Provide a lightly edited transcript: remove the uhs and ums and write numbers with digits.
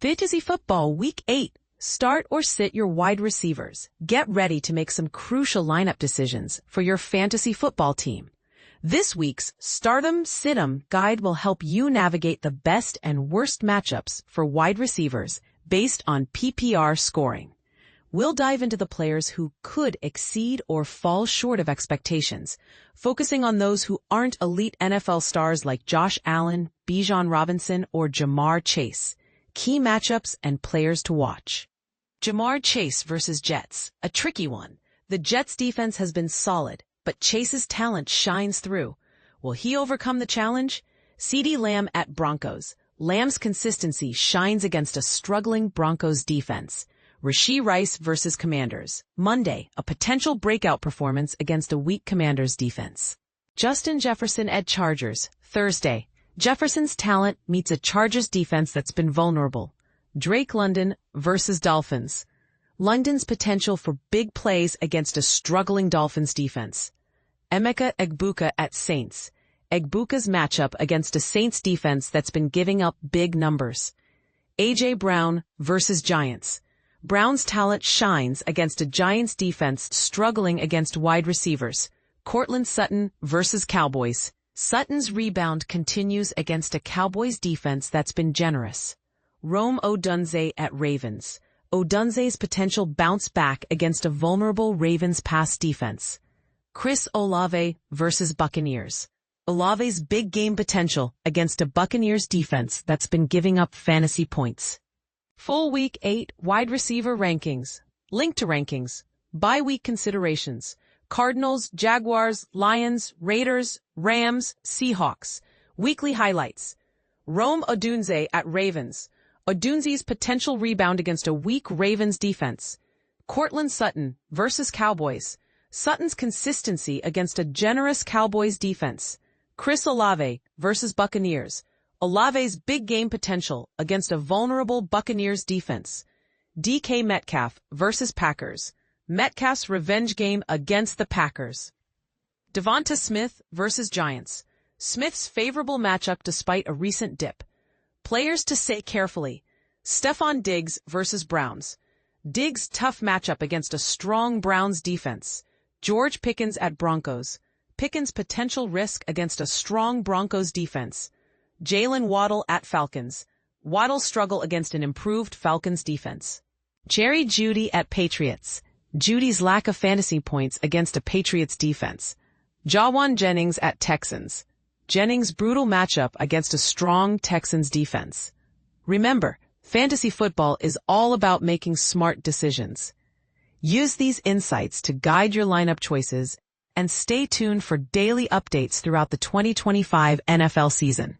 Fantasy Football Week 8. Start or sit your wide receivers. Get ready to make some crucial lineup decisions for your fantasy football team. This week's Start 'em, Sit 'em guide will help you navigate the best and worst matchups for wide receivers based on PPR scoring. We'll dive into the players who could exceed or fall short of expectations, focusing on those who aren't elite NFL stars like Josh Allen, Bijan Robinson, or Jamar Chase. Key matchups and players to watch. Jamar Chase versus Jets, a tricky one. The Jets defense has been solid, but Chase's talent shines through. Will he overcome the challenge? CeeDee Lamb at Broncos. Lamb's consistency shines against a struggling Broncos defense. Rashee Rice versus Commanders. Monday, a potential breakout performance against a weak Commanders defense. Justin Jefferson at Chargers. Thursday, Jefferson's talent meets a Chargers defense that's been vulnerable. Drake London versus Dolphins. London's potential for big plays against a struggling Dolphins defense. Emeka Egbuka at Saints. Egbuka's matchup against a Saints defense that's been giving up big numbers. A.J. Brown versus Giants. Brown's talent shines against a Giants defense struggling against wide receivers. Courtland Sutton versus Cowboys. Sutton's rebound continues against a Cowboys defense that's been generous. Rome Odunze at Ravens. Odunze's potential bounce back against a vulnerable Ravens pass defense. Chris Olave versus Buccaneers. Olave's big game potential against a Buccaneers defense that's been giving up fantasy points. Full Week 8 wide receiver rankings. Link to rankings. Bye-week considerations. Cardinals, Jaguars, Lions, Raiders, Rams, Seahawks. Weekly highlights. Rome Odunze at Ravens. Odunze's potential rebound against a weak Ravens defense. Courtland Sutton versus Cowboys. Sutton's consistency against a generous Cowboys defense. Chris Olave versus Buccaneers. Olave's big game potential against a vulnerable Buccaneers defense. DK Metcalf versus Packers. Metcalf's revenge game against the Packers. Devonta Smith versus Giants. Smith's favorable matchup despite a recent dip. Players to say carefully. Stefon Diggs versus Browns. Diggs' tough matchup against a strong Browns defense. George Pickens at Broncos. Pickens' potential risk against a strong Broncos defense. Jalen Waddle at Falcons. Waddle's struggle against an improved Falcons defense. Jerry Jeudy at Patriots. Judy's lack of fantasy points against a Patriots defense. Jawan Jennings at Texans. Jennings' brutal matchup against a strong Texans defense. Remember, fantasy football is all about making smart decisions. Use these insights to guide your lineup choices and stay tuned for daily updates throughout the 2025 NFL season.